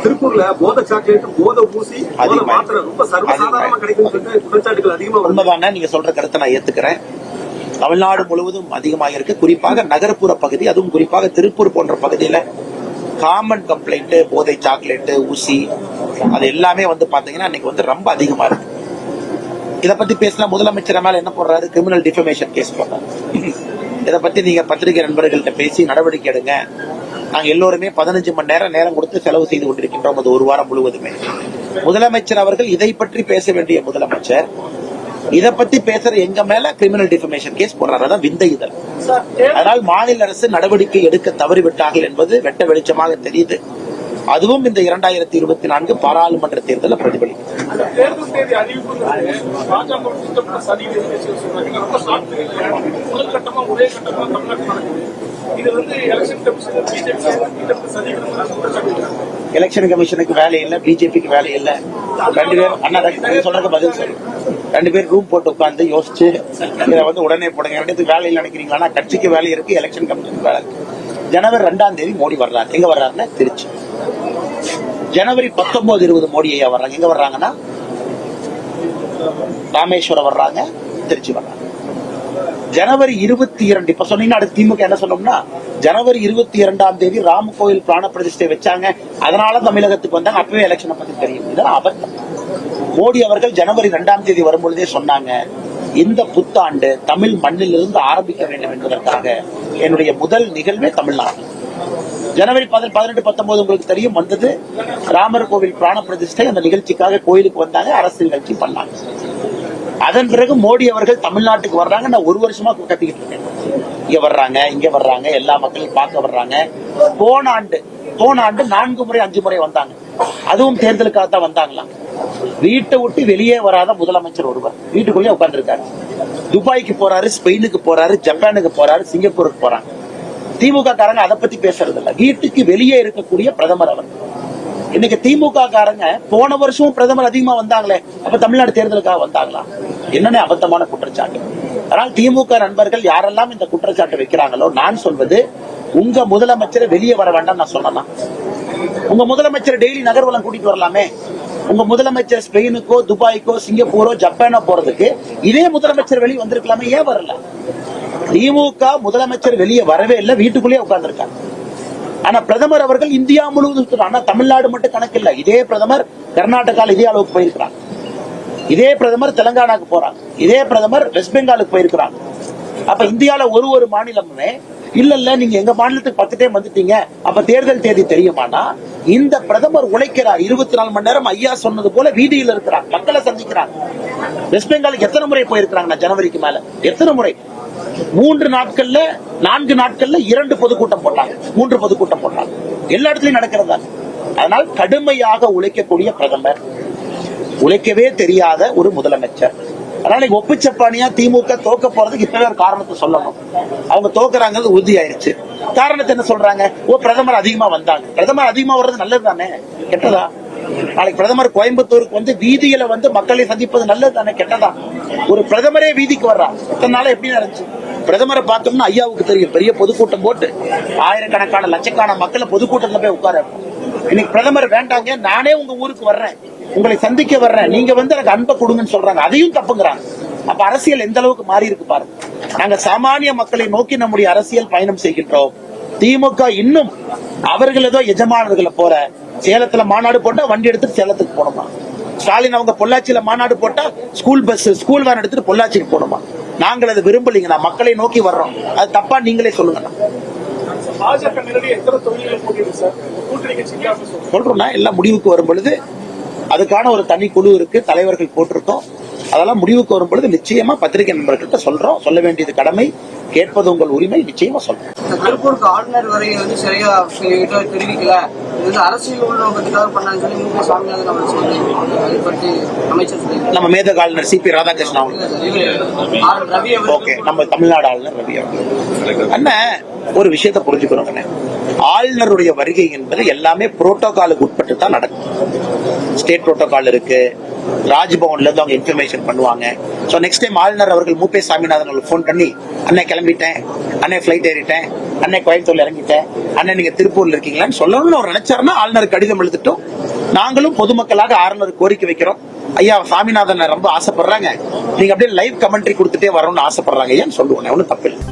திருப்பூர்ல போதை சாக்லேட், போதை ஊசி, மாத்திரை ரொம்ப சர்வசாதாரணமா கிடைக்கும் குற்றச்சாட்டுகள் அதிகமா. உண்மைதாங்க, நீங்க சொல்ற கருத்தை நான் ஏத்துக்கிறேன். தமிழ்நாடு முழுவதும் அதிகமாக இருக்கு. குறிப்பாக நகர்ப்புற பகுதி, அதுவும் குறிப்பாக திருப்பூர் போன்ற பகுதியில காமன் கம்ப்ளைண்ட் போதை சாக்லேட், ஊசி, அது எல்லாமே பாத்தீங்கன்னா இன்னைக்கு ரொம்ப அதிகமா இருக்கு. இத பத்தி பேசினா முதலமைச்சர் மேல என்ன போடுறாரு, கிரிமினல் டிஃபமேஷன் கேஸ் போடுறாரு. இதை பத்தி நீங்க பத்திரிகை நண்பர்கள்ட்ட பேசி நடவடிக்கை எடுங்க. நாங்க எல்லோருமே 15 மணி நேரம் கொடுத்து செலவு செய்து கொண்டிருக்கின்றோம், அது ஒரு வாரம் முழுவதுமே. முதலமைச்சர் அவர்கள் இதை பற்றி பேச வேண்டிய முதலமைச்சர் இதை பத்தி பேசுற எங்க மேல கிரிமினல் டிஃபமேஷன் கேஸ் போடுறாரு. அதான் விந்தை இதழ். அதனால் மாநில அரசு நடவடிக்கை எடுக்க தவறிவிட்டார்கள் என்பது வெட்ட வெளிச்சமாக தெரியுது. அதுவும் இந்த 2024 பாராளுமன்ற தேர்தலில் பிரதிபலிக்கும். எலெக்ஷன் கமிஷனுக்கு வேலை இல்ல, பிஜேபிக்கு வேலை இல்ல. 2 பேர் அண்ணா சொல்றது பதில் சொல்லு. 2 பேர் ரூம் போட்டு உட்கார்ந்து யோசிச்சு இதை உடனே போடுங்க. ரெண்டுத்துக்கு வேலை இல்லை நினைக்கிறீங்களா? கட்சிக்கு வேலை இருக்கு, எலெக்ஷன் கமிஷனுக்கு வேலை இருக்கு. ஜனவரி 2ஆம் தேதி மோடி வர்றாரு. எங்க வர்றாருன்னா திருச்சி. ஜனவரி 19, 20 மோடி ஐயா வர்றாங்க. எங்க வர்றாங்கன்னா ராமேஸ்வரம் வர்றாங்க, திருச்சி வர்றாங்க. ஜனவரி 22, இப்ப சொன்னீங்கன்னா அடுத்து திமுக என்ன சொன்னோம்னா, ஜனவரி 22ஆம் தேதி ராம கோயில் பிராண பிரதிஷ்டை வச்சாங்க, அதனால தமிழகத்துக்கு வந்தாங்க. அப்பவே எலெக்ஷனை பத்தி தெரியும். இதெல்லாம் அபத்தம். மோடி அவர்கள் ஜனவரி 2ஆம் தேதி வரும்பொழுதே சொன்னாங்க, இந்த புத்தாண்டு தமிழ் மண்ணில் இருந்து ஆரம்பிக்க வேண்டும் என்பதற்காக என்னுடைய முதல் நிகழ்வே தமிழ்நாடு. ஜனவரி 18, 19 உங்களுக்கு தெரியும், வந்தது ராமர் கோவில் பிராண பிரதிஷ்டை. அந்த நிகழ்ச்சிக்காக கோயிலுக்கு வந்தாங்க, அரசு நிகழ்ச்சி பண்ணாங்க. அதன் பிறகு மோடி அவர்கள் தமிழ்நாட்டுக்கு வர்றாங்க. நான் 1 வருஷமா கத்திக்கிட்டு இருக்கேன், இங்க வர்றாங்க, இங்க வர்றாங்க, எல்லா மக்களையும் பார்க்க வர்றாங்க. போன ஆண்டு 4 முறை 5 முறை வந்தாங்க. அதுவும் தேர்தலுக்காக தான் வந்தாங்களாம். வீட்டை விட்டு வெளியே வராத முதலமைச்சர் ஒருவர் வீட்டுக்குள்ளேயே உட்கார்ந்து இருக்காரு. துபாய்க்கு போறாரு, ஸ்பெயினுக்கு போறாரு, ஜப்பானுக்கு போறாரு, சிங்கப்பூருக்கு போறாங்க. திமுக காரங்க அதை பத்தி பேசுறது இல்ல. வீட்டுக்கு வெளியே இருக்கக்கூடிய பிரதமர் அவர். இன்னைக்கு திமுக காரங்க போன வருஷம் பிரதமர் அதிகமா வந்தாங்களே, அப்ப தமிழ்நாடு தேர்தலுக்காக வந்தாங்களா? என்னென்ன அபத்தமான குற்றச்சாட்டு. அதனால் திமுக நண்பர்கள் யாரெல்லாம் இந்த குற்றச்சாட்டு வைக்கிறாங்களோ, நான் சொல்வது, உங்க முதலமைச்சரை வெளியே வர வேண்டாம் நான் சொல்லலாம். உங்க முதலமைச்சர் டெய்லி நகர்வலம் கூட்டிட்டு வரலாமே. உங்க முதலமைச்சர் ஸ்பெயினுக்கோ, துபாய்க்கோ, சிங்கப்பூரோ, ஜப்பானோ போறதுக்கு இதே முதலமைச்சர் வெளியே வந்திருக்கலாமே, ஏன் வரல? திமுக முதலமைச்சர் வெளியே வரவே இல்லை, வீட்டுக்குள்ளேயே உட்கார்ந்து இருக்காங்க. ஆனா பிரதமர் அவர்கள் இந்தியா முழுவதும், ஆனா தமிழ்நாடு மட்டும் கணக்கு இல்ல. இதே பிரதமர் கர்நாடகால இதே அளவுக்கு போயிருக்கிறாங்க, இதே பிரதமர் தெலுங்கானாக்கு போறாங்க, இதே பிரதமர் வெஸ்ட் பெங்காலுக்கு போயிருக்கிறாங்க. அப்ப இந்தியால ஒரு மாநிலமுமே இல்ல நீங்க எங்க மாநிலத்துக்கு 10 டைம் வந்துட்டீங்க, அப்ப தேர்தல் தேதி தெரியுமானா? இந்த பிரதமர் உழைக்கிறார். 24 மணி நேரம் ஐயா சொன்னது போல வீதியில் இருக்கிறாங்க, மக்களை சந்திக்கிறாங்க. வெஸ்ட் பெங்காலுக்கு எத்தனை முறை போயிருக்கிறாங்க ஜனவரிக்கு மேல? எத்தனை முறை? 3 நாட்கள்ல 4 நாட்கள்ல 2 பொதுக்கூட்டம் போட்டாங்க, 3 பொதுக்கூட்டம் போட்டாங்க. எல்லா இடத்துலயும் நடக்கிறதா. அதனால் கடுமையாக உழைக்கக்கூடிய பிரதமர், உழைக்கவே தெரியாத ஒரு முதலமைச்சர். அதனால ஒப்புச்சப்பானியா திமுக தோக்க போறதுக்கு இப்பவே ஒரு காரணத்தை சொல்லணும். அவங்க தோக்குறாங்கிறது உறுதி ஆயிடுச்சு. காரணத்தை என்ன சொல்றாங்க? பிரதமர் அதிகமா வந்தாங்க. பிரதமர் அதிகமா வர்றது நல்லது தானே, கெட்டதா? நாளைக்கு பிரதமர் கோயம்புத்தூருக்கு வீதியில மக்களை சந்திப்பது நல்லது தானே, கெட்டதா? ஒரு பிரதமரே வீதிக்கு வர்றா, இத்தனை நாளா எப்படி நடந்துச்சு? பிரதமரை பார்த்தோம்னா ஐயாவுக்கு தெரியும், பெரிய பொதுக்கூட்டம் போட்டு ஆயிரக்கணக்கான லட்சக்கணக்கான மக்களை பொதுக்கூட்டத்துல போய் உட்கார. இன்னைக்கு பிரதமர் வேண்டாங்க, நானே உங்க ஊருக்கு வர்றேன், உங்களை சந்திக்க வர்றேன், நீங்க எனக்கு அன்பை கொடுங்கன்னு சொல்றாங்க. அதையும் தப்புங்கிறாங்க. அப்ப அரசியல் எந்த அளவுக்கு மாறி இருக்கு பாருங்க. நாங்க சாமானிய மக்களை நோக்கி நம்முடைய அரசியல் பயணம் செய்கின்றோம். திமுக இன்னும் அவர்கள் ஏதோ எஜமானர்களை போற, சேலத்துல மாநாடு போட்டா வண்டி எடுத்துட்டு சேலத்துக்கு போனோமா? ஸ்டாலின் அவங்க பொள்ளாச்சியில மாநாடு போட்டா ஸ்கூல் பஸ், ஸ்கூல் வேன் எடுத்துட்டு பொள்ளாச்சிக்கு போனோமா? நாங்கள் அதை விரும்பலீங்க. நான் மக்களை நோக்கி வர்றோம். அது தப்பா நீங்களே சொல்லுங்க. சொல்றோம்னா எல்லாம் முடிவுக்கு வரும் பொழுது அதுக்கான ஒரு தனி குழு இருக்கு, தலைவர்கள் போட்டிருக்கோம். அதெல்லாம் முடிவுக்கு வரும் பொழுது நிச்சயமா பத்திரிகை நண்பர்கள்ட்ட சொல்றோம். சொல்ல வேண்டியது கடமை, கேட்பது உங்கள் உரிமை. நிச்சயமா சொல்றோம். திருப்பூருக்கு ஆளுநர் வரை சரியா தெரிவிக்கல, அரசியல் உள்நோக்கத்துக்காக பண்ணான்னு சொல்லி மு க சாமிநாதன் அவர் சொல்லி அதை பற்றி அமைச்சர் சொல்லி, நம்ம மேதக ஆளுநர் சி.பி. ராதாகிருஷ்ணன் அவங்க, ஓகே, நம்ம தமிழ்நாடு ஆளுநர் ரவி அவர்கள். அண்ணன் ஒரு விஷயத்தை புரிஞ்சுக்கணும். ஆளுநருடைய வருகை என்பது எல்லாமே புரோட்டோகாலுக்கு உட்பட்டு தான் நடக்கும். ஸ்டேட் புரோட்டோகால் இருக்கு, ராஜ்பவன்ல இருந்து அவங்க இன்ஃபர்மேஷன் பண்ணுவாங்க. சோ நெக்ஸ்ட் டைம் ஆளுநர் அவர்கள் மூப்பே சாமிநாதன் அவர்களுக்கு போன் பண்ணி, அண்ணே கிளம்பிட்டேன், அண்ணே பிளைட் ஏறிட்டேன், அண்ணே கோயம்புத்தூர்ல இறங்கிட்டேன், அண்ணே நீங்க திருப்பூர்ல இருக்கீங்களான்னு சொல்லணும்னு அவர் நினைச்சாருன்னா ஆளுநர் கடிதம் எழுதிட்டோம். நாங்களும் பொதுமக்களாக ஆளுநர் கோரிக்கை வைக்கிறோம். ஐயா சாமிநாதன் ரொம்ப ஆசைப்படுறாங்க, நீங்க அப்படியே லைவ் கமெண்ட்ரி கொடுத்துட்டே வரணும்னு ஆசைப்படுறாங்க, ஏன்னு சொல்லுவோம், ஒன்னும் தப்பு இல்லை.